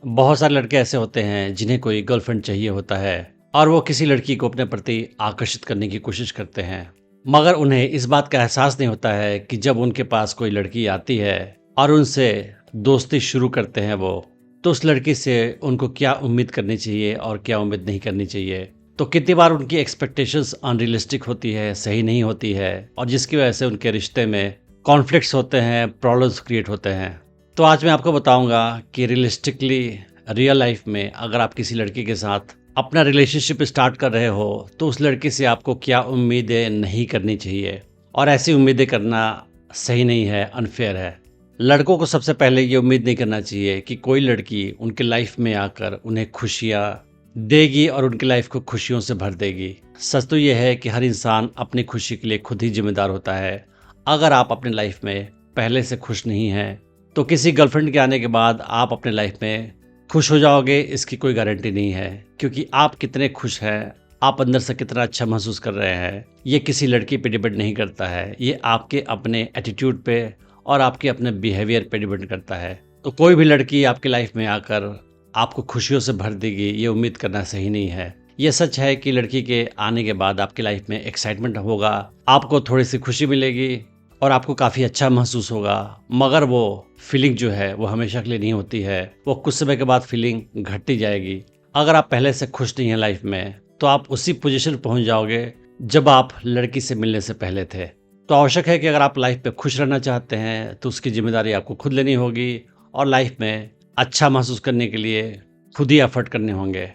बहुत सारे लड़के ऐसे होते हैं जिन्हें कोई गर्लफ्रेंड चाहिए होता है और वो किसी लड़की को अपने प्रति आकर्षित करने की कोशिश करते हैं। मगर उन्हें इस बात का एहसास नहीं होता है कि जब उनके पास कोई लड़की आती है और उनसे दोस्ती शुरू करते हैं वो, तो उस लड़की से उनको क्या उम्मीद करनी चाहिए और क्या उम्मीद नहीं करनी चाहिए। तो कितनी बार उनकी एक्सपेक्टेशंस अनरियलिस्टिक होती है, सही नहीं होती है, और जिसकी वजह से उनके रिश्ते में कॉन्फ्लिक्ट्स होते हैं, प्रॉब्लम्स क्रिएट होते हैं। तो आज मैं आपको बताऊंगा कि रियलिस्टिकली रियल लाइफ में अगर आप किसी लड़की के साथ अपना रिलेशनशिप स्टार्ट कर रहे हो तो उस लड़की से आपको क्या उम्मीदें नहीं करनी चाहिए, और ऐसी उम्मीदें करना सही नहीं है, अनफेयर है। लड़कों को सबसे पहले ये उम्मीद नहीं करना चाहिए कि कोई लड़की उनके लाइफ में आकर उन्हें खुशियाँ देगी और उनकी लाइफ को खुशियों से भर देगी। सच तो ये है कि हर इंसान अपनी खुशी के लिए खुद ही जिम्मेदार होता है। अगर आप अपनी लाइफ में पहले से खुश नहीं हैं तो किसी गर्लफ्रेंड के आने के बाद आप अपने लाइफ में खुश हो जाओगे, इसकी कोई गारंटी नहीं है। क्योंकि आप कितने खुश हैं, आप अंदर से कितना अच्छा महसूस कर रहे हैं, ये किसी लड़की पे डिपेंड नहीं करता है। ये आपके अपने एटीट्यूड पे और आपके अपने बिहेवियर पे डिपेंड करता है। तो कोई भी लड़की आपकी लाइफ में आकर आपको खुशियों से भर देगी, ये उम्मीद करना सही नहीं है। ये सच है कि लड़की के आने के बाद आपकी लाइफ में एक्साइटमेंट होगा, आपको थोड़ी सी खुशी मिलेगी और आपको काफ़ी अच्छा महसूस होगा। मगर वो फीलिंग जो है वो हमेशा के लिए नहीं होती है, वो कुछ समय के बाद फीलिंग घटती जाएगी। अगर आप पहले से खुश नहीं हैं लाइफ में तो आप उसी पोजीशन पहुंच जाओगे जब आप लड़की से मिलने से पहले थे। तो आवश्यक है कि अगर आप लाइफ में खुश रहना चाहते हैं तो उसकी जिम्मेदारी आपको खुद लेनी होगी और लाइफ में अच्छा महसूस करने के लिए खुद ही एफर्ट करने होंगे।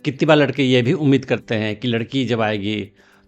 कितनी बार लड़के ये भी उम्मीद करते हैं कि लड़की जब आएगी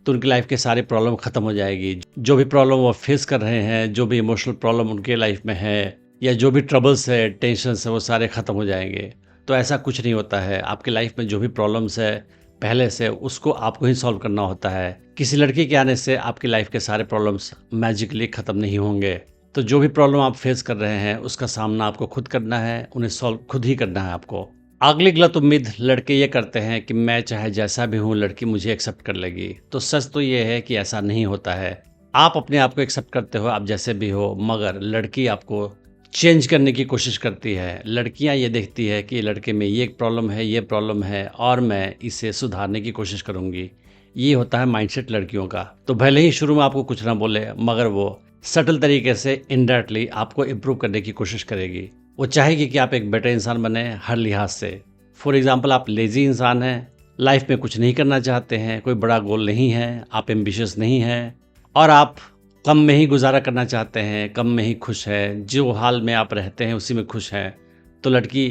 तो उनकी लाइफ के सारे प्रॉब्लम ख़त्म हो जाएगी। जो भी प्रॉब्लम वो फेस कर रहे हैं, जो भी इमोशनल प्रॉब्लम उनके लाइफ में है या जो भी ट्रबल्स है, टेंशन्स है, वो सारे ख़त्म हो जाएंगे। तो ऐसा कुछ नहीं होता है। आपकी लाइफ में जो भी प्रॉब्लम्स है पहले से, उसको आपको ही सॉल्व करना होता है। किसी लड़की के आने से आपकी लाइफ के सारे प्रॉब्लम्स मैजिकली ख़त्म नहीं होंगे। तो जो भी प्रॉब्लम आप फेस कर रहे हैं उसका सामना आपको खुद करना है, उन्हें सॉल्व खुद ही करना है आपको। अगली गलत उम्मीद लड़के ये करते हैं कि मैं चाहे जैसा भी हूँ लड़की मुझे एक्सेप्ट कर लेगी। तो सच तो ये है कि ऐसा नहीं होता है। आप अपने आप को एक्सेप्ट करते हो, आप जैसे भी हो, मगर लड़की आपको चेंज करने की कोशिश करती है। लड़कियां ये देखती है कि लड़के में ये प्रॉब्लम है, ये प्रॉब्लम है, और मैं इसे सुधारने की कोशिश करूँगी। ये होता है माइंडसेट लड़कियों का। तो भले ही शुरू में आपको कुछ ना बोले, मगर वो सटल तरीके से इनडायरेक्टली आपको इम्प्रूव करने की कोशिश करेगी। वो चाहेगी कि आप एक बेटर इंसान बने हर लिहाज से। फॉर एग्जाम्पल, आप लेजी इंसान हैं, लाइफ में कुछ नहीं करना चाहते हैं, कोई बड़ा गोल नहीं है, आप एम्बिशियस नहीं हैं और आप कम में ही गुजारा करना चाहते हैं, कम में ही खुश है, जो हाल में आप रहते हैं उसी में खुश हैं। तो लड़की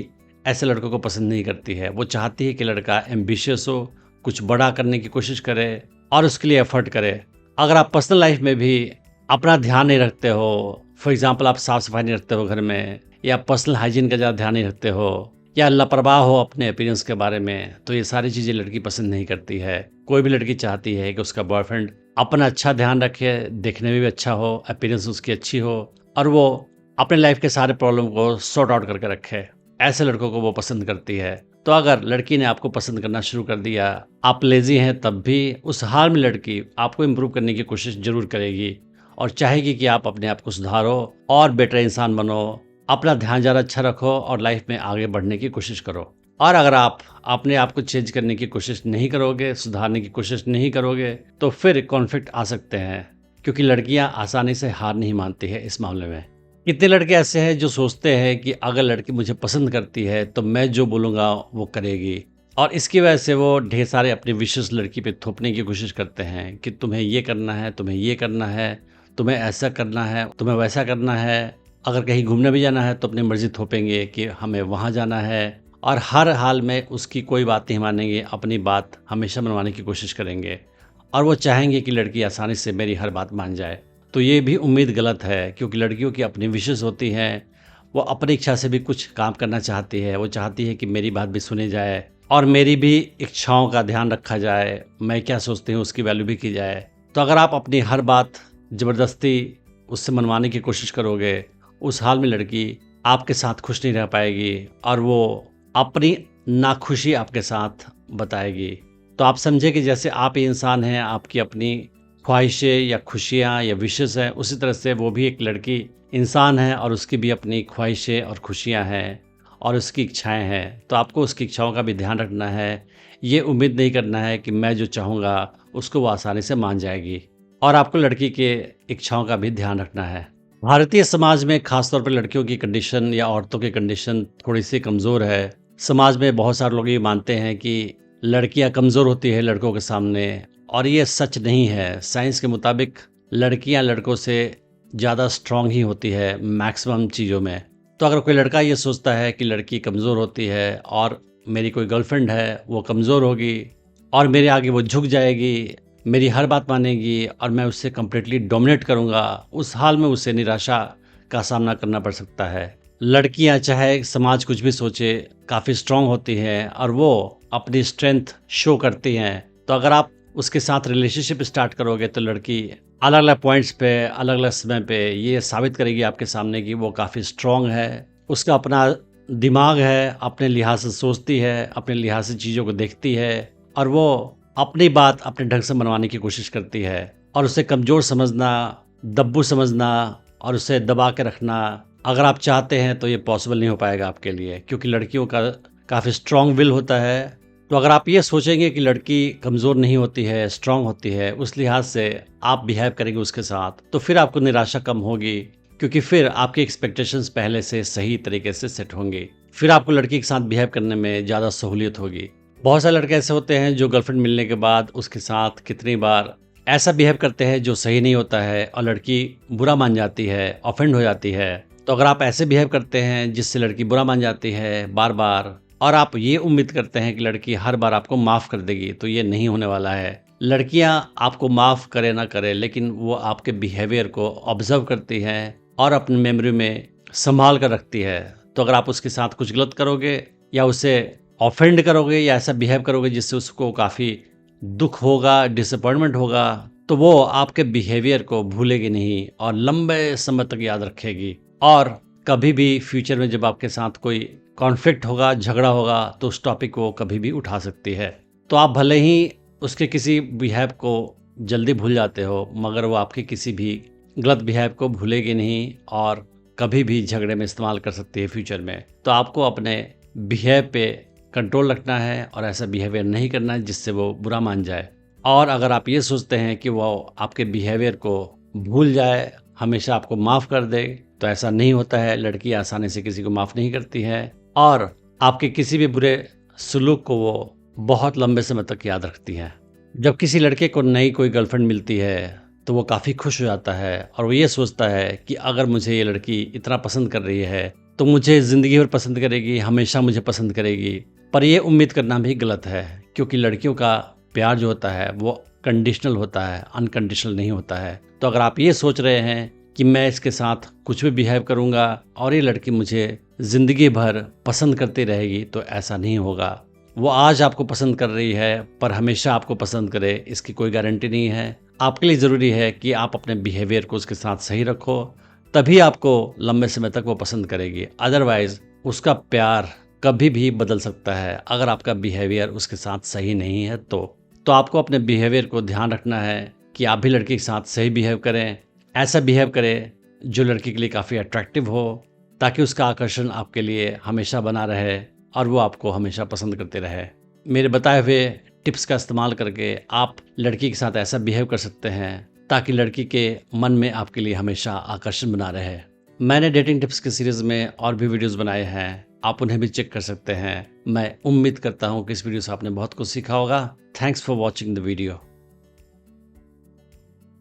ऐसे लड़कों को पसंद नहीं करती है। वो चाहती है कि लड़का एम्बिशियस हो, कुछ बड़ा करने की कोशिश करे और उसके लिए एफर्ट करे। अगर आप पर्सनल लाइफ में भी अपना ध्यान नहीं रखते हो, फॉर एग्जाम्पल आप साफ़ सफाई नहीं रखते हो घर में, या पर्सनल हाइजीन का ज़्यादा ध्यान नहीं रखते हो, या लापरवाह हो अपने अपीयरेंस के बारे में, तो ये सारी चीज़ें लड़की पसंद नहीं करती है। कोई भी लड़की चाहती है कि उसका बॉयफ्रेंड अपना अच्छा ध्यान रखे, देखने में भी अच्छा हो, अपीयरेंस उसकी अच्छी हो और वो अपने लाइफ के सारे प्रॉब्लम को सॉर्ट आउट करके रखे। ऐसे लड़कों को वो पसंद करती है। तो अगर लड़की ने आपको पसंद करना शुरू कर दिया, आप लेजी हैं तब भी, उस हाल में लड़की आपको इम्प्रूव करने की कोशिश जरूर करेगी और चाहेगी कि आप अपने आप को सुधारो और बेटर इंसान बनो, अपना ध्यान ज़्यादा अच्छा रखो और लाइफ में आगे बढ़ने की कोशिश करो। और अगर आप अपने आप को चेंज करने की कोशिश नहीं करोगे, सुधारने की कोशिश नहीं करोगे, तो फिर कॉन्फ्लिक्ट आ सकते हैं। क्योंकि लड़कियां आसानी से हार नहीं मानती है इस मामले में। कितने लड़के ऐसे हैं जो सोचते हैं कि अगर लड़की मुझे पसंद करती है तो मैं जो बोलूँगा वो करेगी, और इसकी वजह से वो ढेर सारे अपने विशेष लड़की पे थोपने की कोशिश करते हैं कि तुम्हें ये करना है, तुम्हें ये करना है, तुम्हें ऐसा करना है, तुम्हें वैसा करना है। अगर कहीं घूमने भी जाना है तो अपनी मर्जी थोपेंगे कि हमें वहाँ जाना है, और हर हाल में उसकी कोई बात नहीं मानेंगे, अपनी बात हमेशा मनवाने की कोशिश करेंगे और वो चाहेंगे कि लड़की आसानी से मेरी हर बात मान जाए। तो ये भी उम्मीद गलत है, क्योंकि लड़कियों की अपनी विशेष होती हैं। वो अपनी इच्छा से भी कुछ काम करना चाहती है। वो चाहती है कि मेरी बात भी सुनी जाए और मेरी भी इच्छाओं का ध्यान रखा जाए, मैं क्या सोचती हूँ उसकी वैल्यू भी की जाए। तो अगर आप अपनी हर बात ज़बरदस्ती उससे मनवाने की कोशिश करोगे, उस हाल में लड़की आपके साथ खुश नहीं रह पाएगी और वो अपनी नाखुशी आपके साथ बताएगी। तो आप समझे कि जैसे आप ही इंसान हैं, आपकी अपनी ख्वाहिशें या खुशियाँ या विशेस हैं, उसी तरह से वो भी एक लड़की इंसान है और उसकी भी अपनी ख्वाहिशें और खुशियाँ हैं। और उसकी इच्छाएं हैं, तो आपको उसकी इच्छाओं का भी ध्यान रखना है। ये उम्मीद नहीं करना है कि मैं जो चाहूँगा उसको वो आसानी से मान जाएगी, और आपको लड़की के इच्छाओं का भी ध्यान रखना है। भारतीय समाज में खासतौर पर लड़कियों की कंडीशन या औरतों की कंडीशन थोड़ी सी कमज़ोर है। समाज में बहुत सारे लोग ये मानते हैं कि लड़कियां कमज़ोर होती है लड़कों के सामने, और ये सच नहीं है। साइंस के मुताबिक लड़कियां लड़कों से ज़्यादा स्ट्रांग ही होती है मैक्सिमम चीज़ों में। तो अगर कोई लड़का ये सोचता है कि लड़की कमज़ोर होती है और मेरी कोई गर्लफ्रेंड है वो कमज़ोर होगी और मेरे आगे वो झुक जाएगी, मेरी हर बात मानेगी और मैं उससे कम्प्लीटली डोमिनेट करूँगा, उस हाल में उसे निराशा का सामना करना पड़ सकता है। लड़कियां चाहे समाज कुछ भी सोचे काफ़ी स्ट्रांग होती हैं और वो अपनी स्ट्रेंथ शो करती हैं। तो अगर आप उसके साथ रिलेशनशिप स्टार्ट करोगे तो लड़की अलग अलग पॉइंट्स पे अलग अलग समय पे ये साबित करेगी आपके सामने कि वो काफ़ी स्ट्रांग है, उसका अपना दिमाग है, अपने लिहाज से सोचती है, अपने लिहाज से चीज़ों को देखती है और वो अपनी बात अपने ढंग से मनवाने की कोशिश करती है। और उसे कमज़ोर समझना, दब्बू समझना और उसे दबा के रखना अगर आप चाहते हैं तो ये पॉसिबल नहीं हो पाएगा आपके लिए, क्योंकि लड़कियों का काफ़ी स्ट्रांग विल होता है। तो अगर आप ये सोचेंगे कि लड़की कमज़ोर नहीं होती है, स्ट्रांग होती है, उस लिहाज से आप बिहेव करेंगे उसके साथ, तो फिर आपको निराशा कम होगी, क्योंकि फिर आपकी एक्सपेक्टेशंस पहले से सही तरीके से सेट होंगी। फिर आपको लड़की के साथ बिहेव करने में ज़्यादा सहूलियत होगी। बहुत सारे लड़के ऐसे होते हैं जो गर्लफ्रेंड मिलने के बाद उसके साथ कितनी बार ऐसा बिहेव करते हैं जो सही नहीं होता है और लड़की बुरा मान जाती है, ऑफेंड हो जाती है। तो अगर आप ऐसे बिहेव करते हैं जिससे लड़की बुरा मान जाती है बार बार, और आप ये उम्मीद करते हैं कि लड़की हर बार आपको माफ़ कर देगी, तो ये नहीं होने वाला है। लड़कियां आपको माफ़ करे ना करे, लेकिन वो आपके बिहेवियर को ऑब्जर्व करती हैं और अपनी मेमोरी में संभाल कर रखती है। तो अगर आप उसके साथ कुछ गलत करोगे या उसे ऑफेंड करोगे या ऐसा बिहेव करोगे जिससे उसको काफ़ी दुख होगा, डिसअपॉइंटमेंट होगा, तो वो आपके बिहेवियर को भूलेगी नहीं और लंबे समय तक याद रखेगी। और कभी भी फ्यूचर में जब आपके साथ कोई कॉन्फ्लिक्ट होगा, झगड़ा होगा, तो उस टॉपिक को कभी भी उठा सकती है। तो आप भले ही उसके किसी बिहेव को जल्दी भूल जाते हो, मगर वो आपके किसी भी गलत बिहेव को भूलेगी नहीं और कभी भी झगड़े में इस्तेमाल कर सकती है फ्यूचर में। तो आपको अपने बिहेव पे कंट्रोल रखना है और ऐसा बिहेवियर नहीं करना है जिससे वो बुरा मान जाए। और अगर आप ये सोचते हैं कि वो आपके बिहेवियर को भूल जाए, हमेशा आपको माफ़ कर दे, तो ऐसा नहीं होता है। लड़की आसानी से किसी को माफ़ नहीं करती है और आपके किसी भी बुरे सलूक को वो बहुत लंबे समय तक याद रखती है। जब किसी लड़के को नई कोई गर्लफ्रेंड मिलती है तो वो काफ़ी खुश हो जाता है और वो ये सोचता है कि अगर मुझे ये लड़की इतना पसंद कर रही है तो मुझे ज़िंदगी भर पसंद करेगी, हमेशा मुझे पसंद करेगी। पर ये उम्मीद करना भी गलत है, क्योंकि लड़कियों का प्यार जो होता है वो कंडीशनल होता है, अनकंडीशनल नहीं होता है। तो अगर आप ये सोच रहे हैं कि मैं इसके साथ कुछ भी बिहेव करूंगा और ये लड़की मुझे ज़िंदगी भर पसंद करती रहेगी, तो ऐसा नहीं होगा। वो आज आपको पसंद कर रही है पर हमेशा आपको पसंद करे, इसकी कोई गारंटी नहीं है। आपके लिए ज़रूरी है कि आप अपने बिहेवियर को उसके साथ सही रखो, तभी आपको लंबे समय तक वो पसंद करेगी। अदरवाइज़ उसका प्यार कभी भी बदल सकता है अगर आपका बिहेवियर उसके साथ सही नहीं है। तो आपको अपने बिहेवियर को ध्यान रखना है कि आप भी लड़की के साथ सही बिहेव करें, ऐसा बिहेव करें जो लड़की के लिए काफ़ी अट्रैक्टिव हो, ताकि उसका आकर्षण आपके लिए हमेशा बना रहे और वो आपको हमेशा पसंद करते रहे। मेरे बताए हुए टिप्स का इस्तेमाल करके आप लड़की के साथ ऐसा बिहेव कर सकते हैं ताकि लड़की के मन में आपके लिए हमेशा आकर्षण बना रहे। मैंने डेटिंग टिप्स की सीरीज़ में और भी वीडियोज़ बनाए हैं, आप उन्हें भी चेक कर सकते हैं। मैं उम्मीद करता हूँ कि इस वीडियो से आपने बहुत कुछ सीखा होगा। Thanks for watching the video.